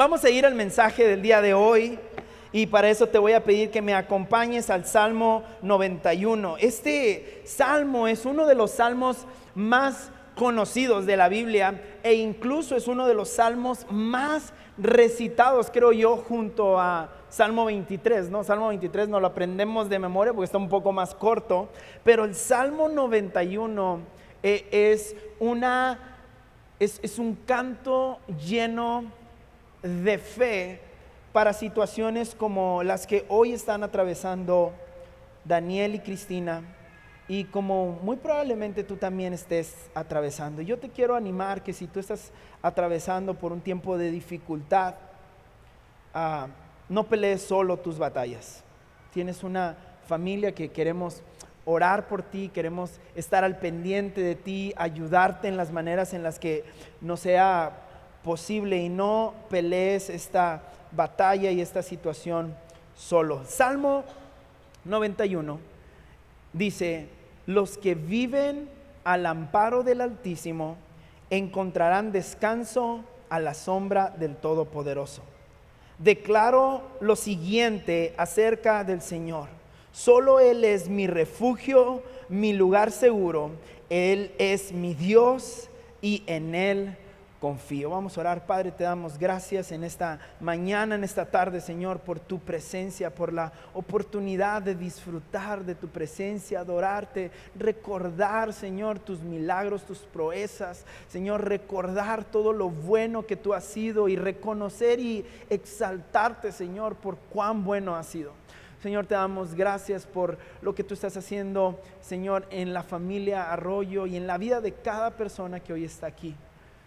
Vamos a ir al mensaje del día de hoy y para eso te voy a pedir que me acompañes al Salmo 91. Este salmo es uno de los salmos más conocidos de la Biblia e incluso es uno de los salmos más recitados, creo yo, junto a Salmo 23, ¿no? Salmo 23 no lo aprendemos de memoria porque está un poco más corto, pero el Salmo 91 es un canto lleno de fe para situaciones como las que hoy están atravesando Daniel y Cristina y como muy probablemente tú también estés atravesando. Yo te quiero animar que si tú estás atravesando por un tiempo de dificultad, no pelees solo tus batallas. Tienes una familia que queremos orar por ti, queremos estar al pendiente de ti, ayudarte en las maneras en las que nos sea posible y no pelees esta batalla y esta situación solo. Salmo 91 dice: los que viven al amparo del Altísimo encontrarán descanso a la sombra del Todopoderoso. Declaro lo siguiente acerca del Señor: solo Él es mi refugio, mi lugar seguro. Él es mi Dios y en Él confío. Vamos a orar. Padre, te damos gracias en esta mañana, en esta tarde, Señor, por tu presencia, por la oportunidad de disfrutar de tu presencia, adorarte, recordar, Señor, tus milagros, tus proezas, Señor, recordar todo lo bueno que tú has sido y reconocer y exaltarte, Señor, por cuán bueno has sido. Señor, te damos gracias por lo que tú estás haciendo, Señor, en la familia Arroyo y en la vida de cada persona que hoy está aquí.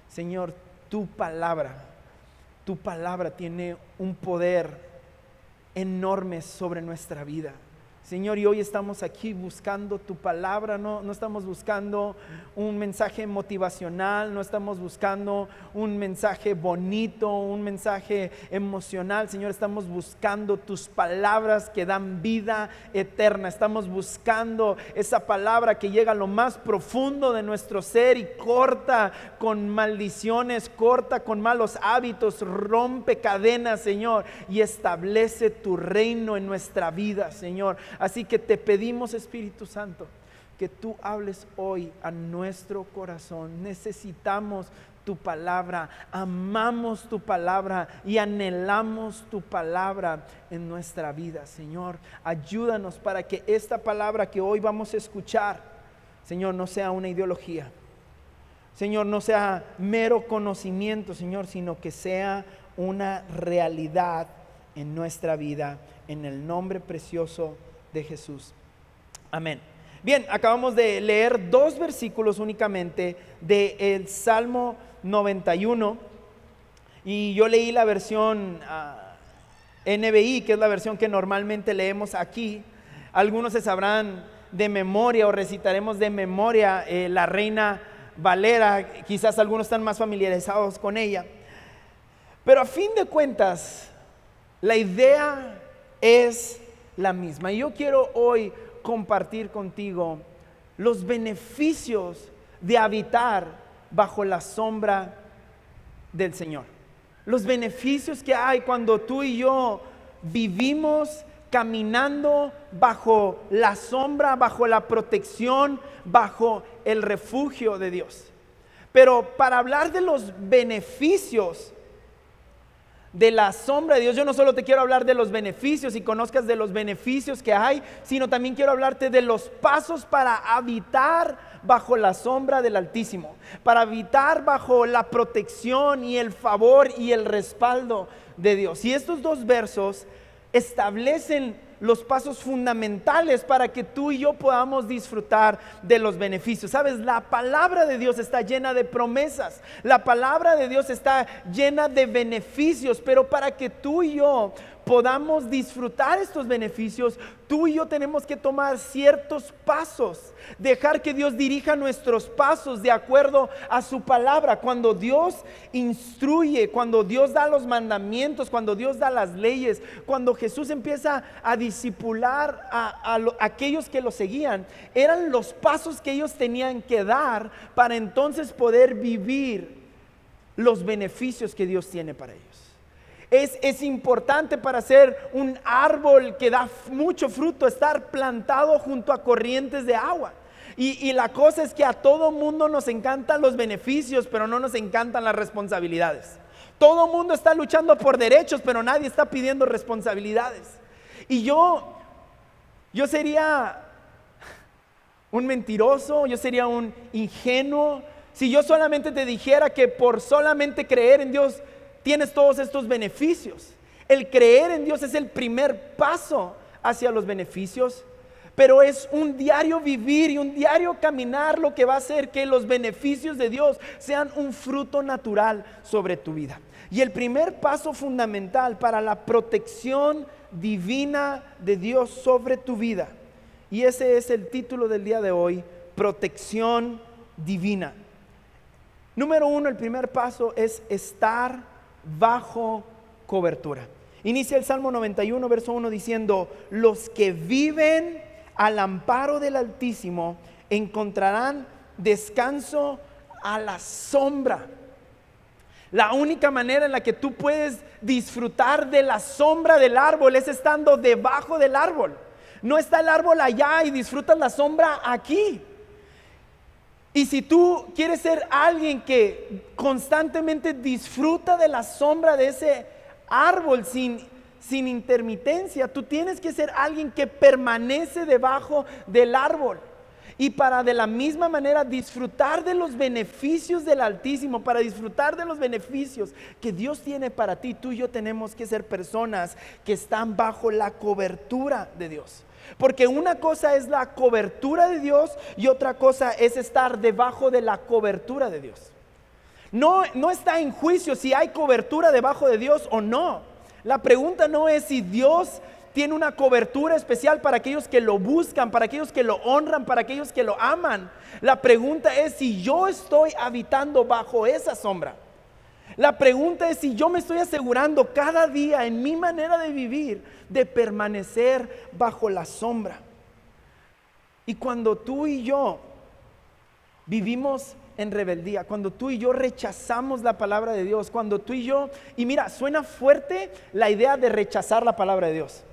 Señor, tu palabra tiene un poder enorme sobre nuestra vida. Señor, y hoy estamos aquí buscando tu palabra, no estamos buscando un mensaje motivacional, no estamos buscando un mensaje bonito, un mensaje emocional. Señor, estamos buscando tus palabras que dan vida eterna. Estamos buscando esa palabra que llega a lo más profundo de nuestro ser y corta con maldiciones, corta con malos hábitos, rompe cadenas, Señor, y establece tu reino en nuestra vida, Señor. Así que te pedimos, Espíritu Santo, que tú hables hoy a nuestro corazón. Necesitamos tu palabra, amamos tu palabra y anhelamos tu palabra en nuestra vida, Señor. Ayúdanos para que esta palabra que hoy vamos a escuchar, Señor, no sea una ideología, Señor, no sea mero conocimiento, Señor, sino que sea una realidad en nuestra vida, en el nombre precioso de Jesús. Amén. Bien, acabamos de leer 2 versículos únicamente del Salmo 91 y yo leí la versión NBI, que es la versión que normalmente leemos aquí. Algunos se sabrán de memoria o recitaremos de memoria la Reina Valera, quizás algunos están más familiarizados con ella, pero a fin de cuentas la idea es la misma. Y yo quiero hoy compartir contigo los beneficios de habitar bajo la sombra del Señor. Los beneficios que hay cuando tú y yo vivimos caminando bajo la sombra, bajo la protección, bajo el refugio de Dios. Pero para hablar de los beneficios de la sombra de Dios, yo no solo te quiero hablar de los beneficios y conozcas de los beneficios que hay, sino también quiero hablarte de los pasos para habitar bajo la sombra del Altísimo, para habitar bajo la protección y el favor y el respaldo de Dios. Y estos 2 versos establecen los pasos fundamentales para que tú y yo podamos disfrutar de los beneficios. Sabes, la palabra de Dios está llena de promesas, la palabra de Dios está llena de beneficios, pero para que tú y yo podamos disfrutar estos beneficios, tú y yo tenemos que tomar ciertos pasos, dejar que Dios dirija nuestros pasos de acuerdo a su palabra. Cuando Dios instruye, cuando Dios da los mandamientos, cuando Dios da las leyes, cuando Jesús empieza a discipular a aquellos que lo seguían, eran los pasos que ellos tenían que dar para entonces poder vivir los beneficios que Dios tiene para ellos. Es importante para ser un árbol que da mucho fruto estar plantado junto a corrientes de agua. Y la cosa es que a todo mundo nos encantan los beneficios, pero no nos encantan las responsabilidades. Todo mundo está luchando por derechos, pero nadie está pidiendo responsabilidades. Y yo sería un mentiroso, yo sería un ingenuo si yo solamente te dijera que por solamente creer en Dios tienes todos estos beneficios. El creer en Dios es el primer paso hacia los beneficios, pero es un diario vivir y un diario caminar lo que va a hacer que los beneficios de Dios sean un fruto natural sobre tu vida. Y el primer paso fundamental para la protección divina de Dios sobre tu vida, y ese es el título del día de hoy: protección divina. Número 1, el primer paso es estar bajo cobertura. Inicia el Salmo 91, verso 1 diciendo: los que viven al amparo del Altísimo encontrarán descanso a la sombra. La única manera en la que tú puedes disfrutar de la sombra del árbol es estando debajo del árbol. No está el árbol allá y disfrutas la sombra aquí. Y si tú quieres ser alguien que constantemente disfruta de la sombra de ese árbol sin intermitencia, tú tienes que ser alguien que permanece debajo del árbol. Y para de la misma manera disfrutar de los beneficios del Altísimo, para disfrutar de los beneficios que Dios tiene para ti, tú y yo tenemos que ser personas que están bajo la cobertura de Dios. Porque una cosa es la cobertura de Dios y otra cosa es estar debajo de la cobertura de Dios. No está en juicio si hay cobertura debajo de Dios o no. La pregunta no es si Dios tiene una cobertura especial para aquellos que lo buscan, para aquellos que lo honran, para aquellos que lo aman. La pregunta es si yo estoy habitando bajo esa sombra. La pregunta es si yo me estoy asegurando cada día en mi manera de vivir de permanecer bajo la sombra. Y cuando tú y yo vivimos en rebeldía, cuando tú y yo rechazamos la palabra de Dios, cuando tú y yo, y mira, suena fuerte la idea de rechazar la palabra de Dios.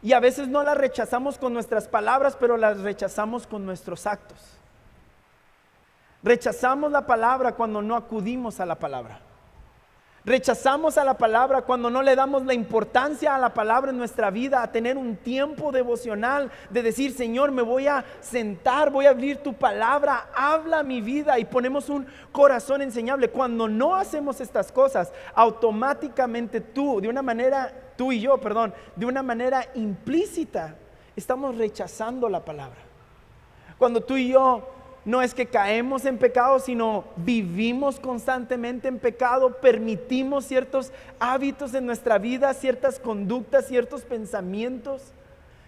Y a veces no la rechazamos con nuestras palabras, pero la rechazamos con nuestros actos. Rechazamos la palabra cuando no acudimos a la palabra. Rechazamos a la palabra cuando no le damos la importancia a la palabra en nuestra vida, a tener un tiempo devocional de decir: Señor, me voy a sentar, voy a abrir tu palabra, habla mi vida, y ponemos un corazón enseñable. Cuando no hacemos estas cosas, automáticamente tú y yo, de una manera implícita, estamos rechazando la palabra. Cuando tú y yo no es que caemos en pecado, sino vivimos constantemente en pecado, permitimos ciertos hábitos en nuestra vida, ciertas conductas, ciertos pensamientos,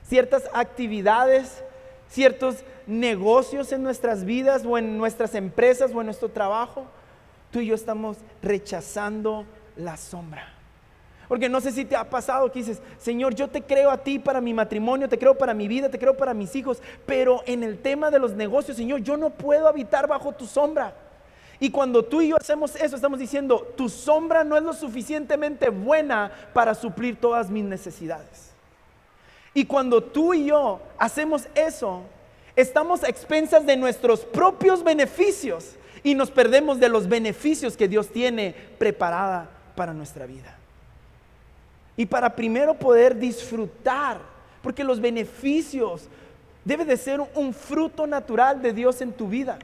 ciertas actividades, ciertos negocios en nuestras vidas o en nuestras empresas o en nuestro trabajo. Tú y yo estamos rechazando la sombra. Porque no sé si te ha pasado que dices: Señor, yo te creo a ti para mi matrimonio, te creo para mi vida, te creo para mis hijos, pero en el tema de los negocios, Señor, yo no puedo habitar bajo tu sombra. Y cuando tú y yo hacemos eso, estamos diciendo: tu sombra no es lo suficientemente buena para suplir todas mis necesidades. Y cuando tú y yo hacemos eso, estamos a expensas de nuestros propios beneficios y nos perdemos de los beneficios que Dios tiene preparada para nuestra vida. Y para primero poder disfrutar, porque los beneficios debe de ser un fruto natural de Dios en tu vida.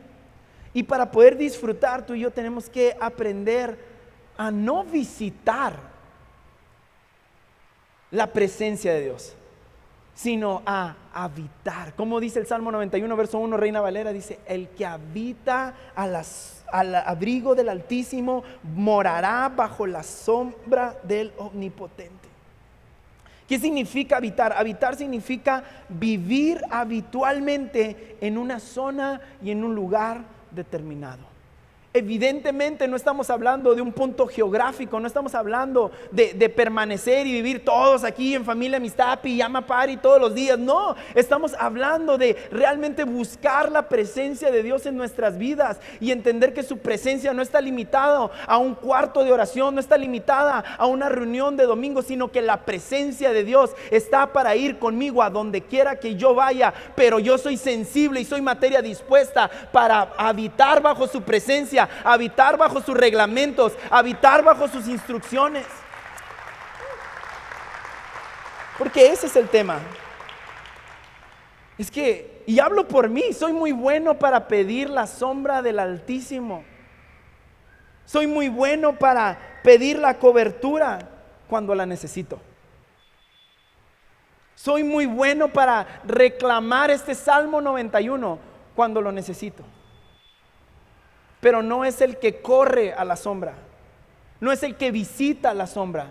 Y para poder disfrutar, tú y yo tenemos que aprender a no visitar la presencia de Dios, sino a habitar. Como dice el Salmo 91, verso 1, Reina Valera, dice: el que habita al abrigo del Altísimo morará bajo la sombra del Omnipotente. ¿Qué significa habitar? Habitar significa vivir habitualmente en una zona y en un lugar determinado. Evidentemente no estamos hablando de un punto geográfico, no estamos hablando de permanecer y vivir todos aquí en familia, amistad, pijama party todos los días. No, estamos hablando de realmente buscar la presencia de Dios en nuestras vidas y entender que su presencia no está limitada a un cuarto de oración, no está limitada a una reunión de domingo, sino que la presencia de Dios está para ir conmigo a donde quiera que yo vaya, pero yo soy sensible y soy materia dispuesta para habitar bajo su presencia, habitar bajo sus reglamentos, habitar bajo sus instrucciones. Porque ese es el tema. Es que, y hablo por mí, soy muy bueno para pedir la sombra del Altísimo. Soy muy bueno para pedir la cobertura cuando la necesito. Soy muy bueno para reclamar este Salmo 91 cuando lo necesito. Pero no es el que corre a la sombra, no es el que visita la sombra,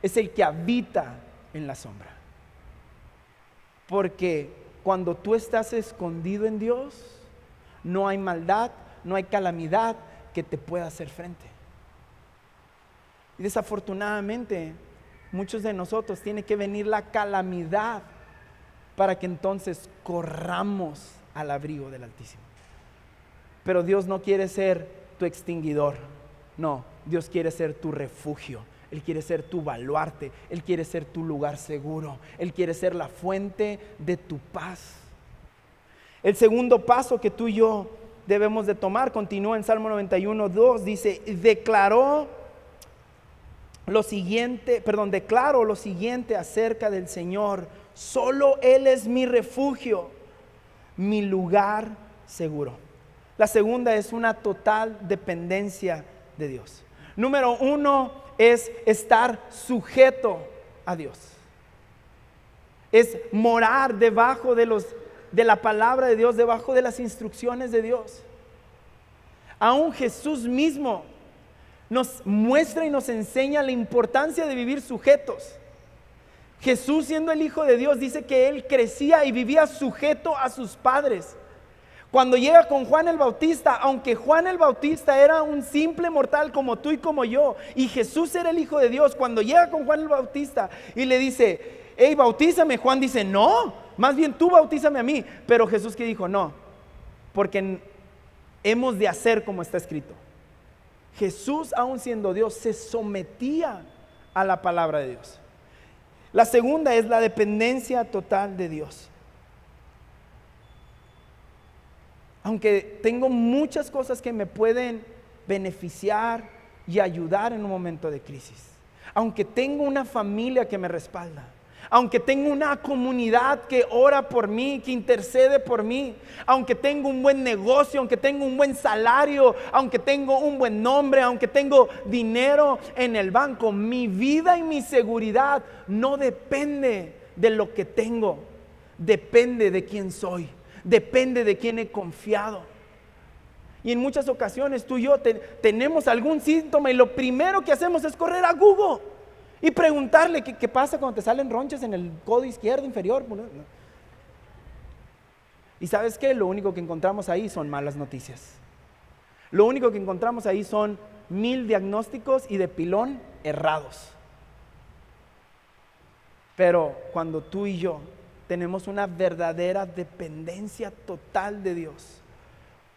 es el que habita en la sombra. Porque cuando tú estás escondido en Dios, no hay maldad, no hay calamidad que te pueda hacer frente. Y desafortunadamente, muchos de nosotros tiene que venir la calamidad para que entonces corramos al abrigo del Altísimo. Pero Dios no quiere ser tu extinguidor, no, Dios quiere ser tu refugio, Él quiere ser tu baluarte, Él quiere ser tu lugar seguro, Él quiere ser la fuente de tu paz. El segundo paso que tú y yo debemos de tomar, continúa en Salmo 91:2, dice, declaro lo siguiente acerca del Señor, solo Él es mi refugio, mi lugar seguro. La segunda es una total dependencia de Dios. Número 1 es estar sujeto a Dios. Es morar debajo de la palabra de Dios, debajo de las instrucciones de Dios. Aún Jesús mismo nos muestra y nos enseña la importancia de vivir sujetos. Jesús, siendo el Hijo de Dios, dice que Él crecía y vivía sujeto a sus padres. Cuando llega con Juan el Bautista, aunque Juan el Bautista era un simple mortal como tú y como yo, y Jesús era el Hijo de Dios, cuando llega con Juan el Bautista y le dice, hey, bautízame, Juan dice, no, más bien tú bautízame a mí. Pero Jesús, que dijo, no, porque hemos de hacer como está escrito. Jesús, aun siendo Dios, se sometía a la palabra de Dios. La segunda es la dependencia total de Dios. Aunque tengo muchas cosas que me pueden beneficiar y ayudar en un momento de crisis, aunque tengo una familia que me respalda, aunque tengo una comunidad que ora por mí, que intercede por mí, aunque tengo un buen negocio, aunque tengo un buen salario, aunque tengo un buen nombre, aunque tengo dinero en el banco, mi vida y mi seguridad no depende de lo que tengo, depende de quién soy. Depende de quién he confiado. Y en muchas ocasiones tú y yo tenemos algún síntoma y lo primero que hacemos es correr a Google y preguntarle qué pasa cuando te salen ronchas en el codo izquierdo inferior. Y ¿sabes qué? Lo único que encontramos ahí son malas noticias. Lo único que encontramos ahí son 1000 diagnósticos y de pilón errados. Pero cuando tú y yo tenemos una verdadera dependencia total de Dios,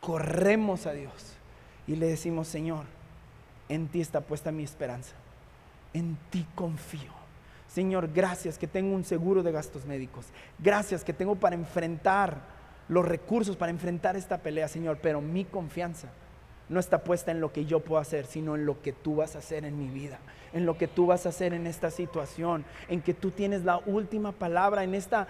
corremos a Dios y le decimos, Señor, en ti está puesta mi esperanza, en ti confío. Señor, gracias que tengo un seguro de gastos médicos, gracias que tengo para enfrentar los recursos, para enfrentar esta pelea, Señor, pero mi confianza no está puesta en lo que yo puedo hacer, sino en lo que tú vas a hacer en mi vida, en lo que tú vas a hacer en esta situación, en que tú tienes la última palabra en esta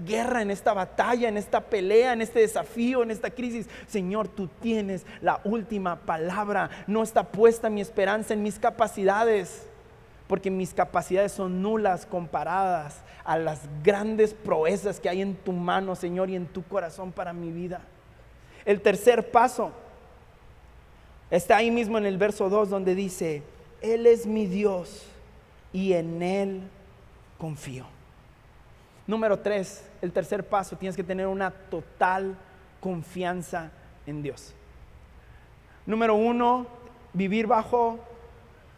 guerra, en esta batalla, en esta pelea, en este desafío, en esta crisis. Señor, tú tienes la última palabra. No está puesta mi esperanza en mis capacidades, porque mis capacidades son nulas comparadas a las grandes proezas que hay en tu mano, Señor, y en tu corazón para mi vida. El tercer paso está ahí mismo en el verso 2, donde dice, Él es mi Dios y en Él confío. Número 3, el tercer paso, tienes que tener una total confianza en Dios. Número 1, vivir bajo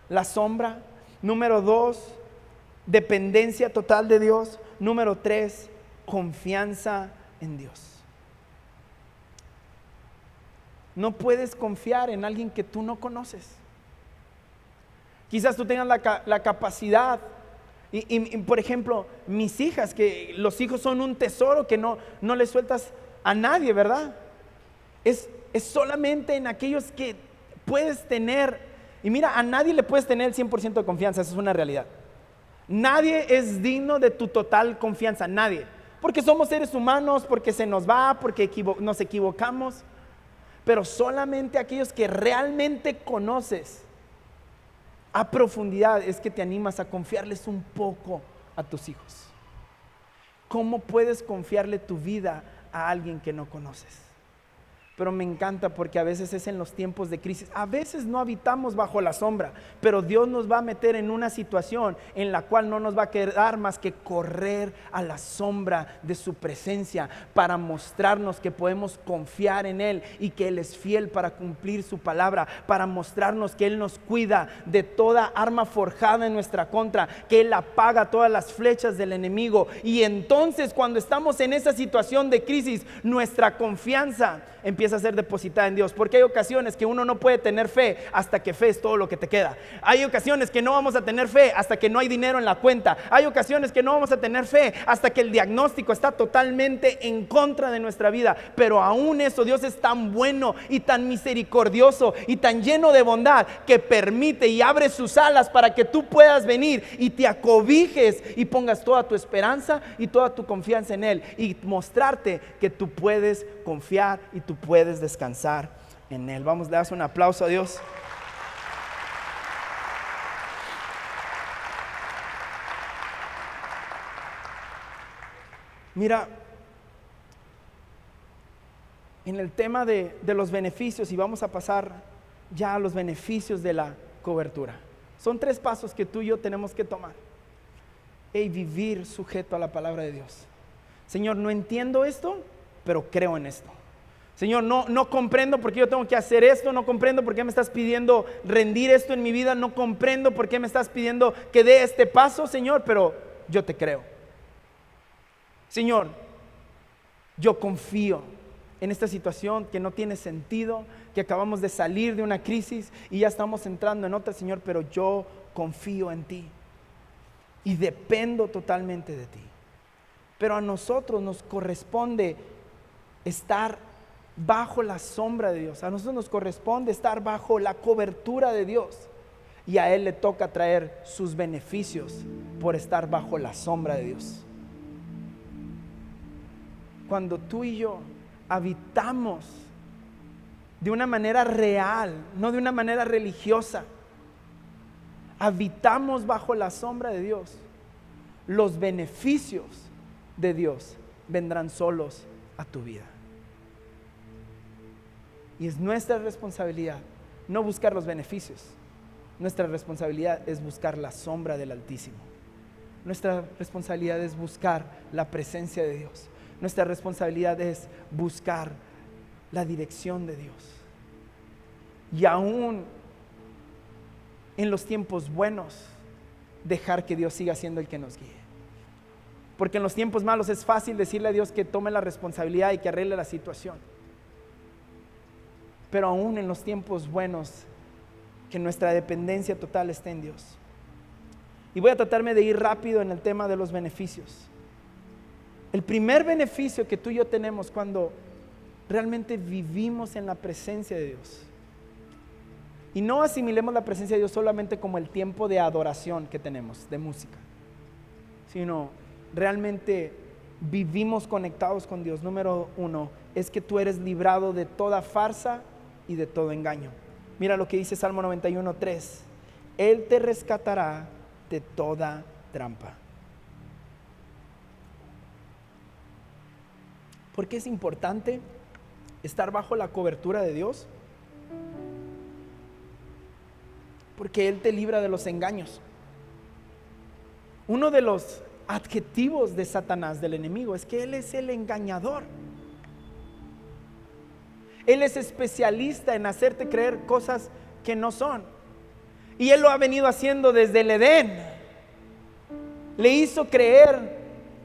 la sombra. Número 2, dependencia total de Dios. Número 3, confianza en Dios. No puedes confiar en alguien que tú no conoces. Quizás tú tengas la capacidad y, por ejemplo, mis hijas, que los hijos son un tesoro que no les sueltas a nadie, ¿verdad? Es solamente en aquellos que puedes tener. Y mira, a nadie le puedes tener el 100% de confianza, esa es una realidad. Nadie es digno de tu total confianza, nadie. Porque somos seres humanos, porque se nos va, porque nos equivocamos. Pero solamente aquellos que realmente conoces a profundidad es que te animas a confiarles un poco a tus hijos. ¿Cómo puedes confiarle tu vida a alguien que no conoces? Pero me encanta porque a veces es en los tiempos de crisis. A veces no habitamos bajo la sombra, pero Dios nos va a meter en una situación en la cual no nos va a quedar más que correr a la sombra de su presencia para mostrarnos que podemos confiar en Él y que Él es fiel para cumplir su palabra, para mostrarnos que Él nos cuida de toda arma forjada en nuestra contra, que Él apaga todas las flechas del enemigo. Y entonces, cuando estamos en esa situación de crisis, nuestra confianza empieza a ser depositada en Dios, porque hay ocasiones que uno no puede tener fe hasta que fe es todo lo que te queda. Hay ocasiones que no vamos a tener fe hasta que no hay dinero en la cuenta. Hay ocasiones que no vamos a tener fe hasta que el diagnóstico está totalmente en contra de nuestra vida. Pero aún eso, Dios es tan bueno y tan misericordioso y tan lleno de bondad que permite y abre sus alas para que tú puedas venir y te acobijes y pongas toda tu esperanza y toda tu confianza en Él, y mostrarte que tú puedes confiar y tú puedes descansar en Él. Vamos, le das un aplauso a Dios. Mira, en el tema de los beneficios, y vamos a pasar ya a los beneficios de la cobertura. Son 3 pasos que tú y yo tenemos que tomar. Y vivir sujeto a la palabra de Dios. Señor, no entiendo esto, pero creo en esto. Señor, no comprendo por qué yo tengo que hacer esto, no comprendo por qué me estás pidiendo rendir esto en mi vida, no comprendo por qué me estás pidiendo que dé este paso, Señor, pero yo te creo. Señor, yo confío en esta situación que no tiene sentido, que acabamos de salir de una crisis y ya estamos entrando en otra, Señor, pero yo confío en ti y dependo totalmente de ti. Pero a nosotros nos corresponde estar bajo la sombra de Dios. A nosotros nos corresponde estar bajo la cobertura de Dios, y a Él le toca traer sus beneficios por estar bajo la sombra de Dios. Cuando tú y yo habitamos de una manera real, no de una manera religiosa, habitamos bajo la sombra de Dios, los beneficios de Dios vendrán solos a tu vida. Y es nuestra responsabilidad no buscar los beneficios. Nuestra responsabilidad es buscar la sombra del Altísimo. Nuestra responsabilidad es buscar la presencia de Dios. Nuestra responsabilidad es buscar la dirección de Dios. Y aún en los tiempos buenos, dejar que Dios siga siendo el que nos guíe. Porque en los tiempos malos es fácil decirle a Dios que tome la responsabilidad y que arregle la situación. Pero aún en los tiempos buenos, que nuestra dependencia total esté en Dios. Y voy a tratarme de ir rápido en el tema de los beneficios. El primer beneficio que tú y yo tenemos cuando realmente vivimos en la presencia de Dios, y no asimilemos la presencia de Dios solamente como el tiempo de adoración que tenemos, de música, sino realmente vivimos conectados con Dios. Número 1 es que tú eres librado de toda farsa y de todo engaño. Mira lo que dice Salmo 91:3. Él te rescatará de toda trampa. ¿Por qué es importante estar bajo la cobertura de Dios? Porque Él te libra de los engaños. Uno de los adjetivos de Satanás, del enemigo, es que Él es el engañador. Él es especialista en hacerte creer cosas que no son. Y Él lo ha venido haciendo desde el Edén. Le hizo creer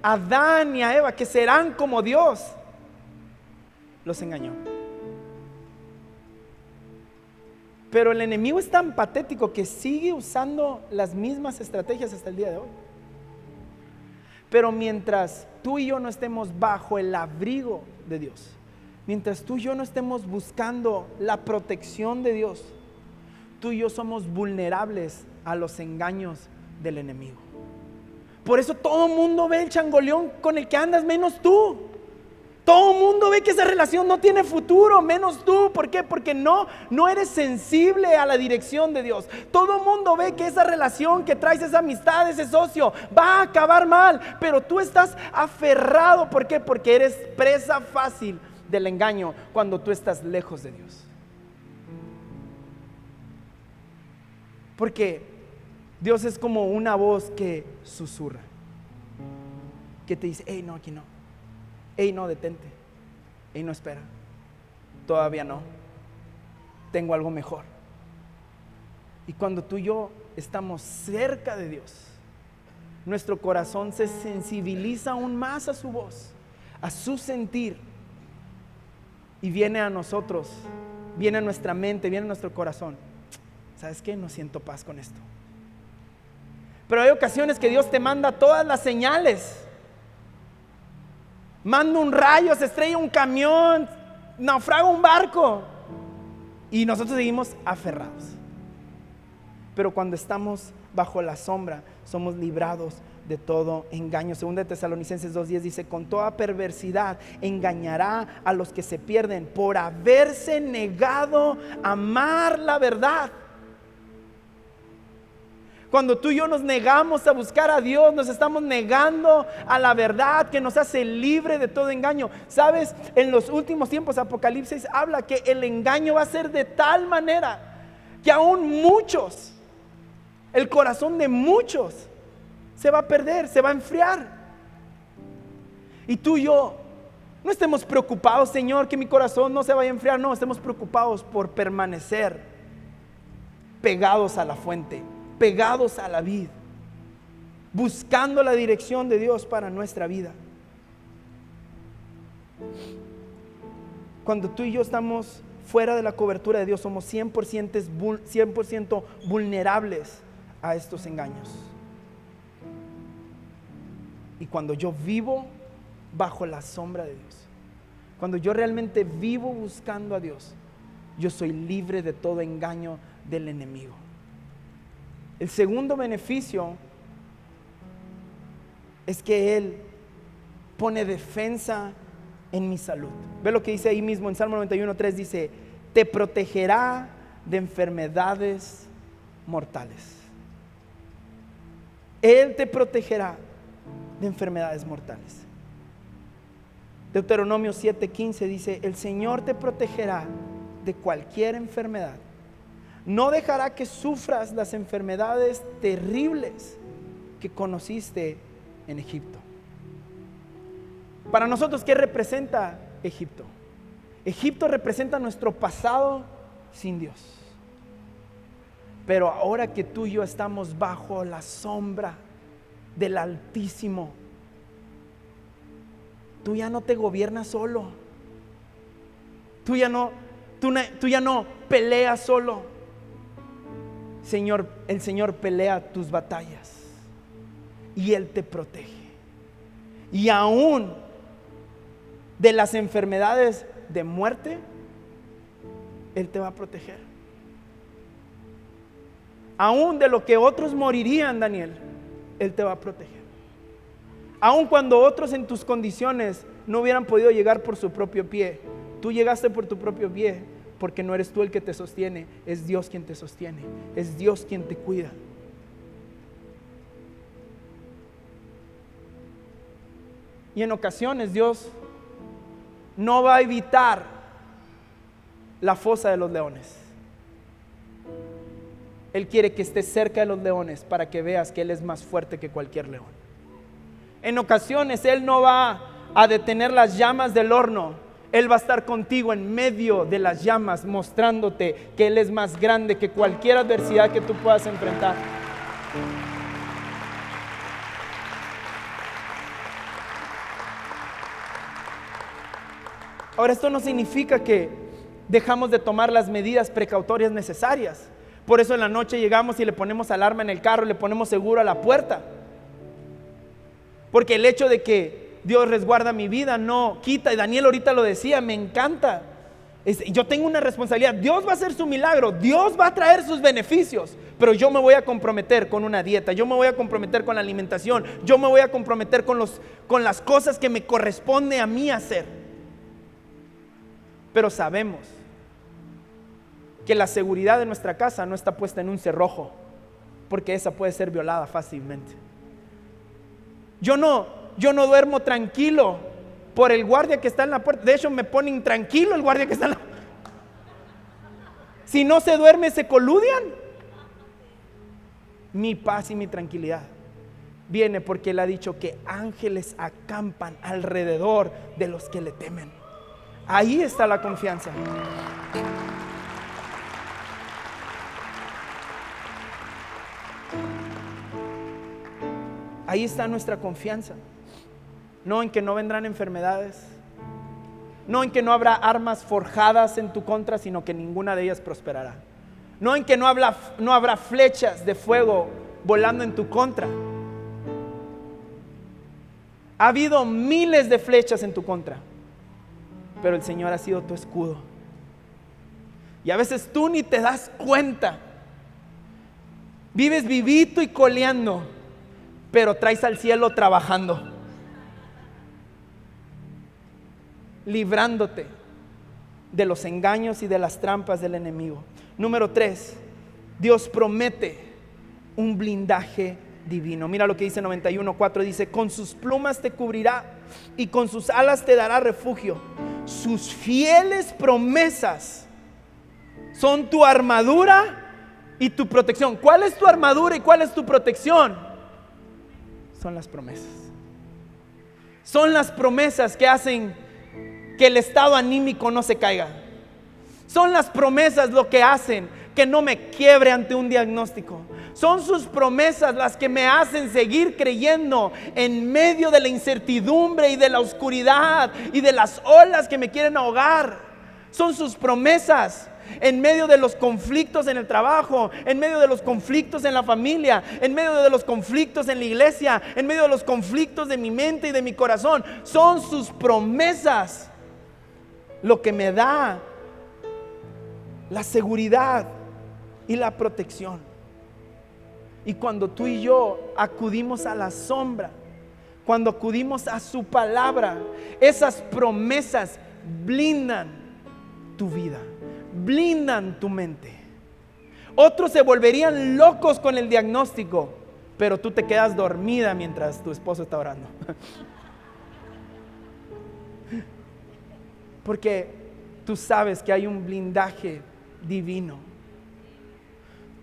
a Adán y a Eva que serán como Dios. Los engañó. Pero el enemigo es tan patético que sigue usando las mismas estrategias hasta el día de hoy. Pero mientras tú y yo no estemos bajo el abrigo de Dios, mientras tú y yo no estemos buscando la protección de Dios, tú y yo somos vulnerables a los engaños del enemigo. Por eso todo el mundo ve el changoleón con el que andas, menos tú. Todo el mundo ve que esa relación no tiene futuro, menos tú. ¿Por qué? Porque no eres sensible a la dirección de Dios. Todo el mundo ve que esa relación que traes, esa amistad, ese socio, va a acabar mal. Pero tú estás aferrado. ¿Por qué? Porque eres presa fácil del engaño cuando tú estás lejos de Dios. Porque Dios es como una voz que susurra, que te dice: hey, no, aquí no. Hey, no, detente. Hey, no, espera. Todavía no. Tengo algo mejor. Y cuando tú y yo estamos cerca de Dios, nuestro corazón se sensibiliza aún más a su voz, a su sentir. Y viene a nosotros, viene a nuestra mente, viene a nuestro corazón: ¿sabes qué? No siento paz con esto. Pero hay ocasiones que Dios te manda todas las señales. Manda un rayo, se estrella un camión, naufraga un barco, y nosotros seguimos aferrados. Pero cuando estamos bajo la sombra, somos librados de todo engaño. 2 Tesalonicenses 2:10 dice: con toda perversidad engañará a los que se pierden por haberse negado a amar la verdad. Cuando tú y yo nos negamos a buscar a Dios, nos estamos negando a la verdad que nos hace libre de todo engaño. ¿Sabes? En los últimos tiempos, Apocalipsis habla que el engaño va a ser de tal manera que aún muchos, el corazón de muchos se va a perder, se va a enfriar. Y tú y yo no estemos preocupados: Señor, que mi corazón no se vaya a enfriar. No, estemos preocupados por permanecer pegados a la fuente, pegados a la vid, buscando la dirección de Dios para nuestra vida. Cuando tú y yo estamos fuera de la cobertura de Dios, somos 100% vulnerables a estos engaños. Y cuando yo vivo bajo la sombra de Dios, cuando yo realmente vivo buscando a Dios, yo soy libre de todo engaño del enemigo. El segundo beneficio es que Él pone defensa en mi salud. Ve lo que dice ahí mismo en Salmo 91:3, dice: te protegerá de enfermedades mortales. Él te protegerá de enfermedades mortales. Deuteronomio 7:15 dice: el Señor te protegerá de cualquier enfermedad. No dejará que sufras las enfermedades terribles que conociste en Egipto. Para nosotros, ¿qué representa Egipto? Egipto representa nuestro pasado sin Dios. Pero ahora que tú y yo estamos bajo la sombra del Altísimo, tú ya no te gobiernas solo. Tú ya no peleas solo. El Señor pelea tus batallas y Él te protege. Y aún de las enfermedades de muerte, Él te va a proteger. Aún de lo que otros morirían, Daniel, Él te va a proteger. Aún cuando otros en tus condiciones no hubieran podido llegar por su propio pie, tú llegaste por tu propio pie, porque no eres tú el que te sostiene, es Dios quien te sostiene, es Dios quien te cuida. Y en ocasiones Dios no va a evitar la fosa de los leones. Él quiere que estés cerca de los leones para que veas que Él es más fuerte que cualquier león. En ocasiones Él no va a detener las llamas del horno Él va a estar contigo en medio de las llamas, mostrándote que Él es más grande que cualquier adversidad que tú puedas enfrentar. Ahora, esto no significa que dejamos de tomar las medidas precautorias necesarias. Por eso en la noche llegamos y le ponemos alarma en el carro, le ponemos seguro a la puerta. Porque el hecho de que Dios resguarda mi vida no quita, y Daniel ahorita lo decía, me encanta. Yo tengo una responsabilidad. Dios va a hacer su milagro, Dios va a traer sus beneficios, pero yo me voy a comprometer con una dieta, yo me voy a comprometer con la alimentación, yo me voy a comprometer con las cosas que me corresponde a mí hacer. Pero sabemos que la seguridad de nuestra casa no está puesta en un cerrojo, porque esa puede ser violada fácilmente. Yo no duermo tranquilo por el guardia que está en la puerta. De hecho, me pone intranquilo el guardia que está en la puerta. Si no se duerme, se coludian. Mi paz y mi tranquilidad viene porque Él ha dicho que ángeles acampan alrededor de los que le temen. Ahí está la confianza. Ahí está nuestra confianza. No en que no vendrán enfermedades, no en que no habrá armas forjadas en tu contra, sino que ninguna de ellas prosperará. No en que no habrá flechas de fuego volando en tu contra. Ha habido miles de flechas en tu contra, pero el Señor ha sido tu escudo. Y a veces tú ni te das cuenta. Vives vivito y coleando, pero traes al cielo trabajando, librándote de los engaños y de las trampas del enemigo. Número 3, Dios promete un blindaje divino. Mira lo que dice 91:4, dice: con sus plumas te cubrirá y con sus alas te dará refugio. Sus fieles promesas son tu armadura y tu protección. ¿Cuál es tu armadura y cuál es tu protección? Son las promesas. Son las promesas que hacen que el estado anímico no se caiga. Son las promesas lo que hacen que no me quiebre ante un diagnóstico. Son sus promesas las que me hacen seguir creyendo en medio de la incertidumbre y de la oscuridad y de las olas que me quieren ahogar. Son sus promesas en medio de los conflictos en el trabajo, en medio de los conflictos en la familia, en medio de los conflictos en la iglesia, en medio de los conflictos de mi mente y de mi corazón. Son sus promesas lo que me da la seguridad y la protección. Y cuando tú y yo acudimos a la sombra, cuando acudimos a su palabra, esas promesas blindan tu vida, blindan tu mente. Otros se volverían locos con el diagnóstico, pero tú te quedas dormida mientras tu esposo está orando. Porque tú sabes que hay un blindaje divino.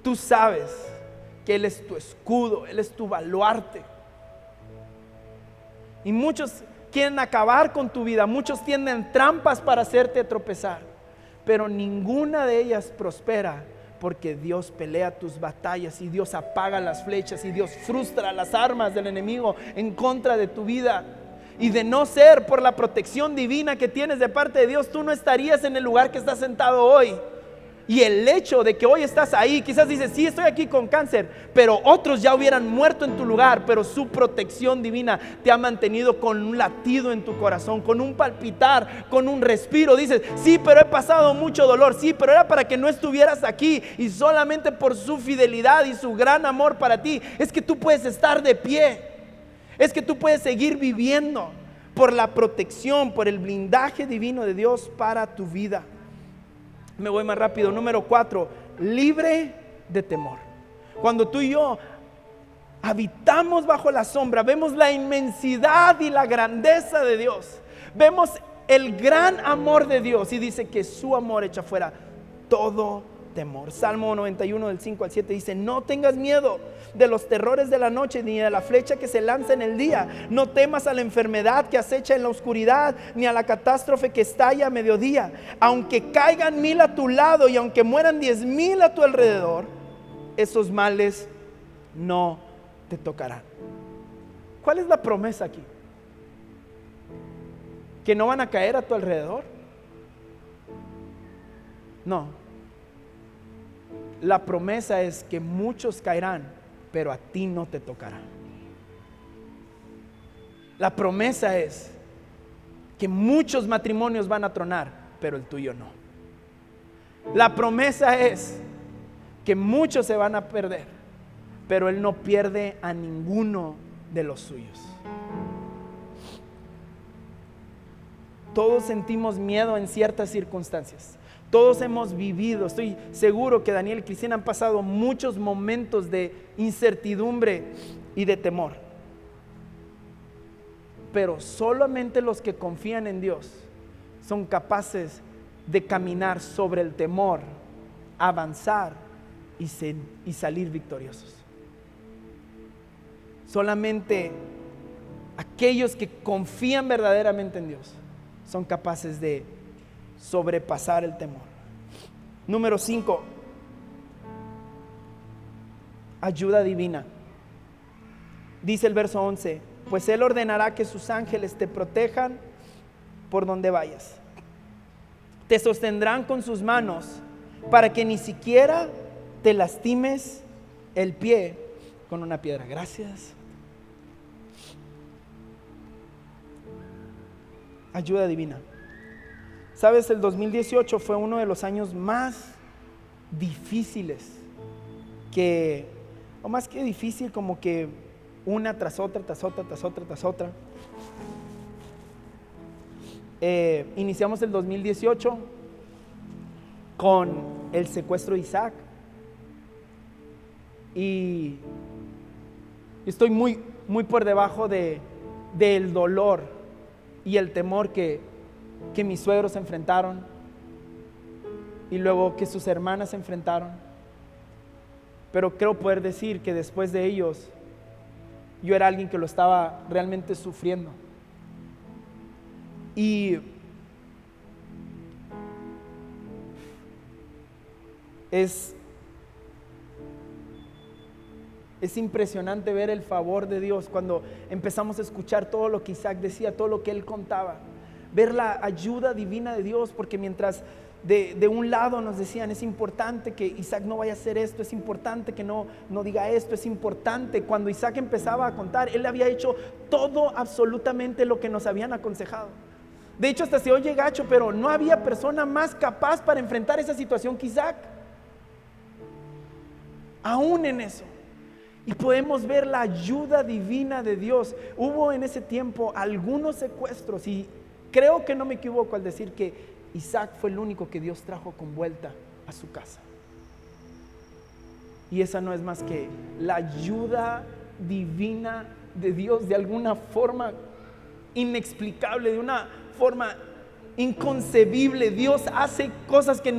Tú sabes que Él es tu escudo, Él es tu baluarte. Y muchos quieren acabar con tu vida, muchos tienden trampas para hacerte tropezar, pero ninguna de ellas prospera, porque Dios pelea tus batallas y Dios apaga las flechas y Dios frustra las armas del enemigo en contra de tu vida. Y de no ser por la protección divina que tienes de parte de Dios, tú no estarías en el lugar que estás sentado hoy. Y el hecho de que hoy estás ahí, quizás dices: sí, estoy aquí con cáncer, pero otros ya hubieran muerto en tu lugar, pero su protección divina te ha mantenido con un latido en tu corazón, con un palpitar, con un respiro. Dices: sí, pero he pasado mucho dolor, sí, pero era para que no estuvieras aquí, y solamente por su fidelidad y su gran amor para ti es que tú puedes estar de pie, es que tú puedes seguir viviendo por la protección, por el blindaje divino de Dios para tu vida. Me voy más rápido. Número 4, libre de temor. Cuando tú y yo habitamos bajo la sombra, vemos la inmensidad y la grandeza de Dios, vemos el gran amor de Dios, y dice que su amor echa fuera todo temor. Salmo 91 del 5 al 7 dice: no tengas miedo de los terrores de la noche, ni de la flecha que se lanza en el día. No temas a la enfermedad que acecha en la oscuridad, ni a la catástrofe que estalla a mediodía. Aunque caigan 1000 a tu lado y aunque mueran 10,000 a tu alrededor, esos males no te tocarán. ¿Cuál es la promesa aquí? ¿Que no van a caer a tu alrededor? No. La promesa es que muchos caerán, pero a ti no te tocará. La promesa es que muchos matrimonios van a tronar, pero el tuyo no. La promesa es que muchos se van a perder, pero Él no pierde a ninguno de los suyos. Todos sentimos miedo en ciertas circunstancias. Todos hemos vivido, estoy seguro que Daniel y Cristina han pasado muchos momentos de incertidumbre y de temor. Pero solamente los que confían en Dios son capaces de caminar sobre el temor, avanzar y salir victoriosos. Solamente aquellos que confían verdaderamente en Dios son capaces de sobrepasar el temor. Número 5, ayuda divina. Dice el verso 11: pues Él ordenará que sus ángeles te protejan por donde vayas. Te sostendrán con sus manos para que ni siquiera te lastimes el pie con una piedra. Gracias. Ayuda divina. Sabes, el 2018 fue uno de los años más difíciles o más que difícil, como que una tras otra. Iniciamos el 2018 con el secuestro de Isaac, y estoy muy por debajo del dolor y el temor que mis suegros se enfrentaron, y luego que sus hermanas se enfrentaron. Pero creo poder decir que después de ellos, yo era alguien que lo estaba realmente sufriendo. Y es impresionante ver el favor de Dios cuando empezamos a escuchar todo lo que Isaac decía, todo lo que él contaba. Ver la ayuda divina de Dios, porque mientras de un lado nos decían: es importante que Isaac no vaya a hacer esto, es importante que no diga esto, es importante. Cuando Isaac empezaba a contar, él había hecho todo, absolutamente lo que nos habían aconsejado. De hecho, hasta se oye gacho, pero no había persona más capaz para enfrentar esa situación que Isaac. Aún en eso. Y podemos ver la ayuda divina de Dios. Hubo en ese tiempo algunos secuestros, y creo que no me equivoco al decir que Isaac fue el único que Dios trajo con vuelta a su casa. Y esa no es más que la ayuda divina de Dios, de alguna forma inexplicable, de una forma inconcebible. Dios hace cosas que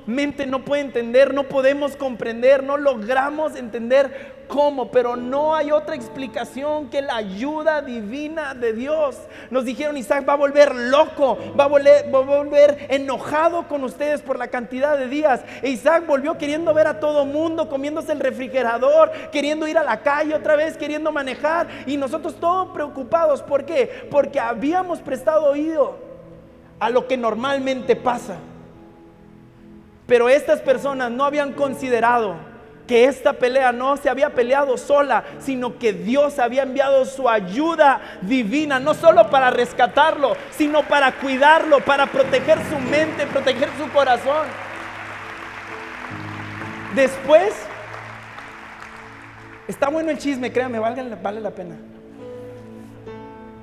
mente no puede entender, no podemos comprender, no logramos entender cómo, pero no hay otra explicación que la ayuda divina de Dios. Nos dijeron: Isaac va a volver loco, va a volver enojado con ustedes por la cantidad de días. E Isaac volvió queriendo ver a todo mundo, comiéndose el refrigerador, queriendo ir a la calle otra vez, queriendo manejar, y nosotros todos preocupados. ¿Por qué? Porque habíamos prestado oído a lo que normalmente pasa. Pero estas personas no habían considerado que esta pelea no se había peleado sola, sino que Dios había enviado su ayuda divina, no solo para rescatarlo, sino para cuidarlo, para proteger su mente, proteger su corazón. Después, está bueno el chisme, créanme, vale la pena.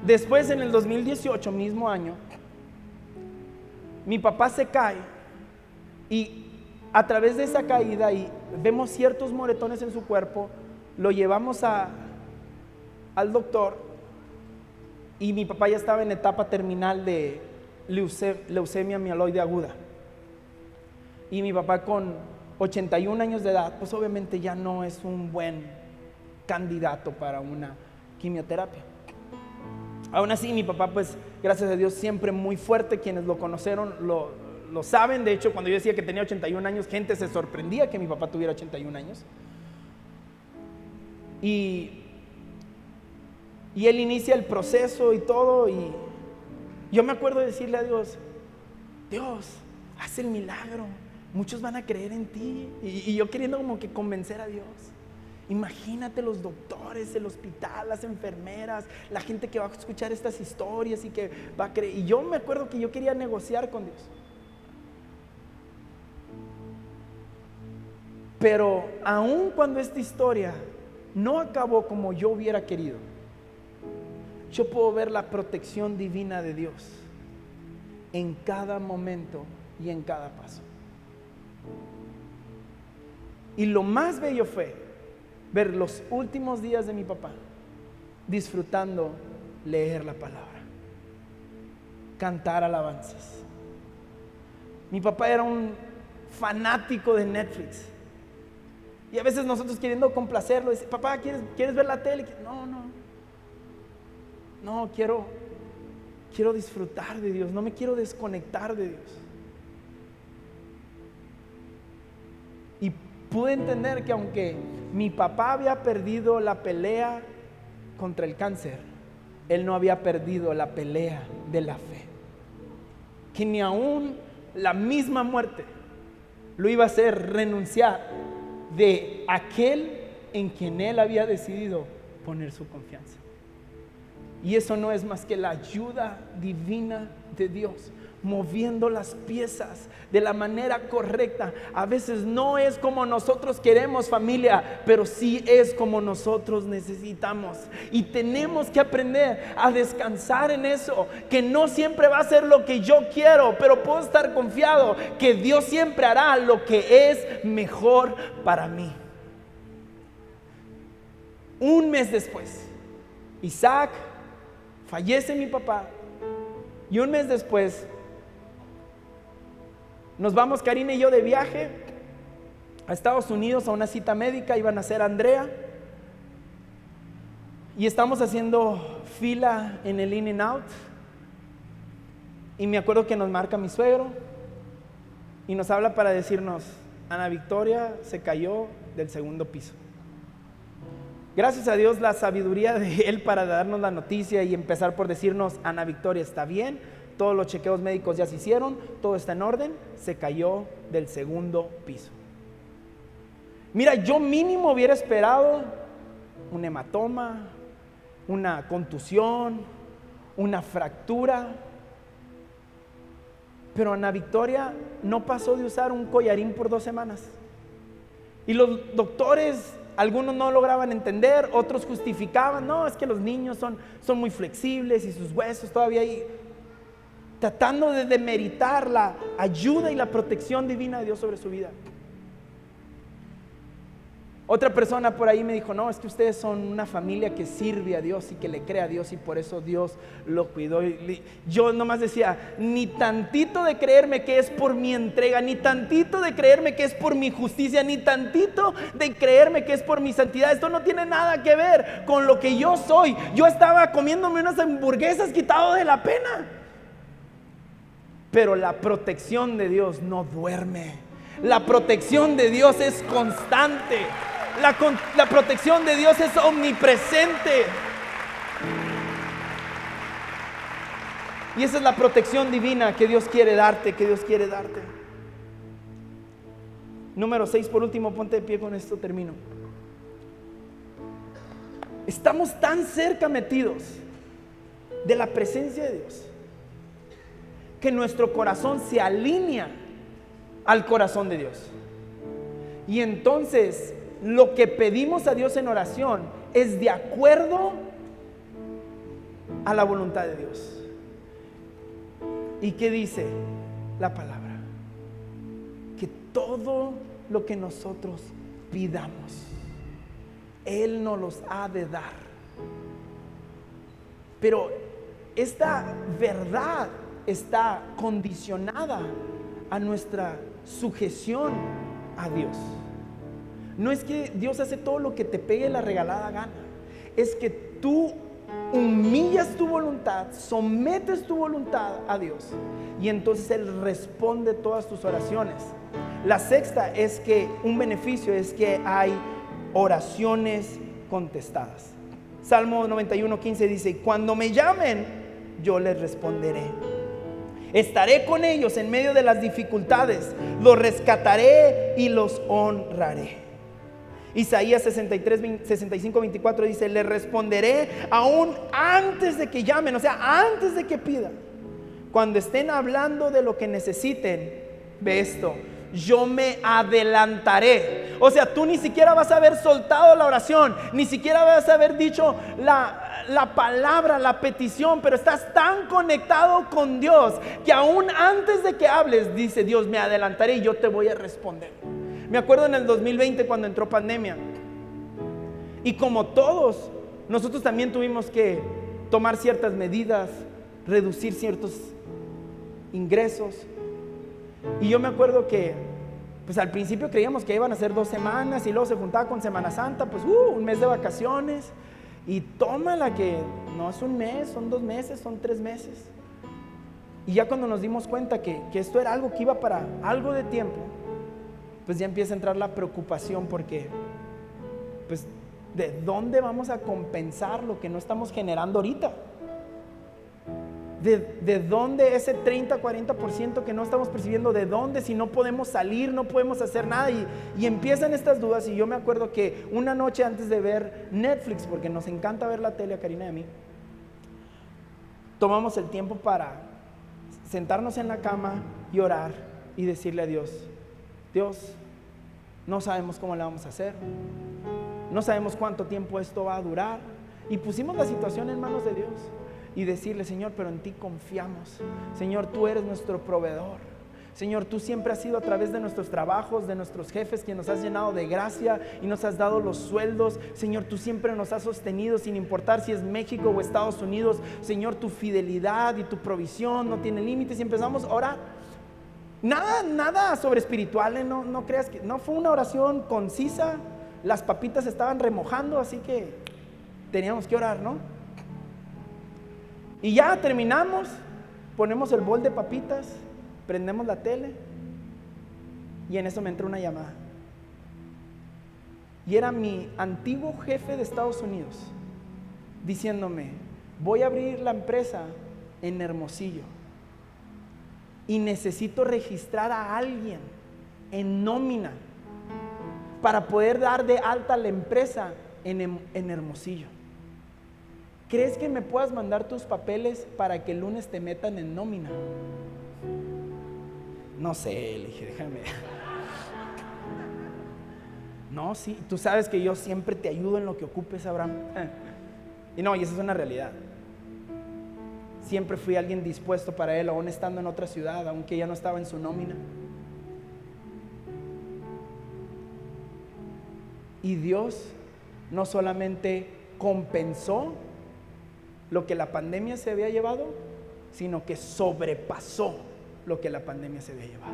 Después, en el 2018, mismo año, mi papá se cae, y a través de esa caída, y vemos ciertos moretones en su cuerpo, lo llevamos al doctor, y mi papá ya estaba en etapa terminal de leucemia mieloide aguda. Y mi papá con 81 años de edad, pues obviamente ya no es un buen candidato para una quimioterapia. Aún así, mi papá, pues gracias a Dios, siempre muy fuerte. Quienes lo conocieron lo saben. De hecho, cuando yo decía que tenía 81 años, gente se sorprendía que mi papá tuviera 81 años. Y él inicia el proceso y todo, y yo me acuerdo de decirle a Dios: Dios, haz el milagro, muchos van a creer en ti. Y yo queriendo como que convencer a Dios. Imagínate los doctores, el hospital, las enfermeras, la gente que va a escuchar estas historias y que va a creer. Y yo me acuerdo que yo quería negociar con Dios. Pero aun cuando esta historia no acabó como yo hubiera querido, yo puedo ver la protección divina de Dios en cada momento y en cada paso. Y lo más bello fue ver los últimos días de mi papá disfrutando leer la palabra, cantar alabanzas. Mi papá era un fanático de Netflix. Y a veces nosotros queriendo complacerlo, dice: papá, ¿quieres ver la tele? No, quiero disfrutar de Dios, no me quiero desconectar de Dios. Y pude entender que aunque mi papá había perdido la pelea contra el cáncer, él no había perdido la pelea de la fe. Que ni aún la misma muerte lo iba a hacer renunciar de aquel en quien él había decidido poner su confianza. Y eso no es más que la ayuda divina de Dios, moviendo las piezas de la manera correcta. A veces no es como nosotros queremos, familia, pero sí es como nosotros necesitamos. Y tenemos que aprender a descansar en eso, que no siempre va a ser lo que yo quiero, pero puedo estar confiado que Dios siempre hará lo que es mejor para mí. Un mes después, Isaac, fallece mi papá, y un mes después nos vamos Karina y yo de viaje a Estados Unidos a una cita médica. Iba a nacer Andrea y estamos haciendo fila en el In-N-Out, y me acuerdo que nos marca mi suegro y nos habla para decirnos: Ana Victoria se cayó del segundo piso. Gracias a Dios, la sabiduría de él para darnos la noticia y empezar por decirnos: Ana Victoria está bien, todos los chequeos médicos ya se hicieron, todo está en orden, se cayó del segundo piso. Mira, yo mínimo hubiera esperado un hematoma, una contusión, una fractura, pero Ana Victoria no pasó de usar un collarín por 2 semanas. Y los doctores, algunos no lograban entender, otros justificaban: no, es que los niños son muy flexibles y sus huesos todavía ahí, tratando de demeritar la ayuda y la protección divina de Dios sobre su vida. Otra persona por ahí me dijo: no, es que ustedes son una familia que sirve a Dios y que le cree a Dios, y por eso Dios lo cuidó. Y yo nomás decía: ni tantito de creerme que es por mi entrega, ni tantito de creerme que es por mi justicia, ni tantito de creerme que es por mi santidad. Esto no tiene nada que ver con lo que yo soy. Yo estaba comiéndome unas hamburguesas quitado de la pena. Pero la protección de Dios no duerme. La protección de Dios es constante. La protección de Dios es omnipresente. Y esa es la protección divina que Dios quiere darte, Número 6, por último, ponte de pie, con esto termino. Estamos tan cerca metidos de la presencia de Dios que nuestro corazón se alinea al corazón de Dios. Y entonces lo que pedimos a Dios en oración es de acuerdo a la voluntad de Dios. ¿Y qué dice la palabra? Que todo lo que nosotros pidamos, Él nos los ha de dar. Pero esta verdad está condicionada a nuestra sujeción a Dios. No es que Dios hace todo lo que te pegue la regalada gana, es que tú humillas tu voluntad, sometes tu voluntad a Dios y entonces Él responde todas tus oraciones. La sexta es que un beneficio es que hay oraciones contestadas. Salmo 91:15 dice: cuando me llamen, yo les responderé. Estaré con ellos en medio de las dificultades, los rescataré y los honraré. Isaías 65:24 dice: le responderé aún antes de que llamen, o sea, antes de que pidan. Cuando estén hablando de lo que necesiten, ve esto: yo me adelantaré. O sea, tú ni siquiera vas a haber soltado la oración, ni siquiera vas a haber dicho la palabra, la petición, pero estás tan conectado con Dios que aún antes de que hables, dice Dios: me adelantaré y yo te voy a responder. Me acuerdo en el 2020 cuando entró pandemia, y como todos, nosotros también tuvimos que tomar ciertas medidas, reducir ciertos ingresos. Y yo me acuerdo que pues al principio creíamos que iban a ser 2 semanas y luego se juntaba con Semana Santa, pues un mes de vacaciones, y tómala que no es un mes, son 2 meses, son 3 meses. Y ya cuando nos dimos cuenta que esto era algo que iba para algo de tiempo, pues ya empieza a entrar la preocupación, porque pues ¿de dónde vamos a compensar lo que no estamos generando ahorita? ¿De dónde ese 30-40% que no estamos percibiendo? ¿De dónde? Si no podemos salir, no podemos hacer nada, y empiezan estas dudas. Y yo me acuerdo que una noche antes de ver Netflix, porque nos encanta ver la tele a Karina y a mí, tomamos el tiempo para sentarnos en la cama y orar y decirle a Dios: Dios, no sabemos cómo le vamos a hacer, no sabemos cuánto tiempo esto va a durar, y pusimos la situación en manos de Dios y decirle: Señor, pero en ti confiamos. Señor, tú eres nuestro proveedor. Señor, tú siempre has sido, a través de nuestros trabajos, de nuestros jefes, quien nos has llenado de gracia y nos has dado los sueldos. Señor, tú siempre nos has sostenido, sin importar si es México o Estados Unidos. Señor, tu fidelidad y tu provisión no tiene límites. Y empezamos a orar. Nada sobre espiritual, no creas que no fue una oración concisa. Las papitas estaban remojando, así que teníamos que orar, ¿no? Y ya terminamos, ponemos el bol de papitas, prendemos la tele, y en eso me entró una llamada. Y era mi antiguo jefe de Estados Unidos diciéndome: voy a abrir la empresa en Hermosillo y necesito registrar a alguien en nómina para poder dar de alta la empresa en Hermosillo. ¿Crees que me puedas mandar tus papeles para que el lunes te metan en nómina? No sé, le dije, déjame. No, sí, tú sabes que yo siempre te ayudo en lo que ocupes, Abraham. Y no, y esa es una realidad. Siempre fui alguien dispuesto para él, aún estando en otra ciudad, aunque ya no estaba en su nómina. Y Dios no solamente compensó lo que la pandemia se había llevado, sino que sobrepasó lo que la pandemia se había llevado.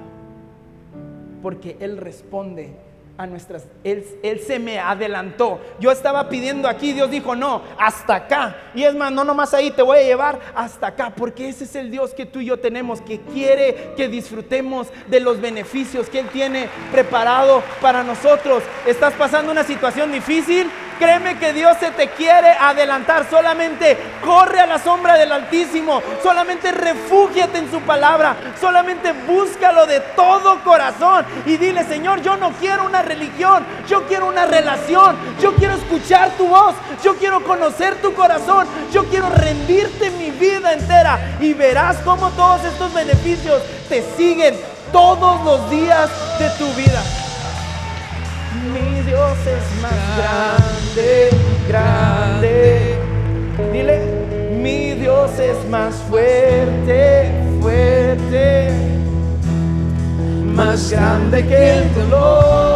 Porque Él responde a nuestras, Él se me adelantó. Yo estaba pidiendo aquí, Dios dijo: no, hasta acá. Y es más, no nomás ahí, te voy a llevar hasta acá, porque ese es el Dios que tú y yo tenemos, que quiere que disfrutemos de los beneficios que Él tiene preparado para nosotros. ¿Estás pasando una situación difícil? Créeme que Dios se te quiere adelantar. Solamente corre a la sombra del Altísimo, solamente refúgiate en su palabra, solamente búscalo de todo corazón y dile: Señor, yo no quiero una religión, yo quiero una relación, yo quiero escuchar tu voz, yo quiero conocer tu corazón, yo quiero rendirte mi vida entera, y verás cómo todos estos beneficios te siguen todos los días de tu vida. Mi Dios es más grande, grande. Dile: mi Dios es más fuerte, fuerte, más grande que el dolor.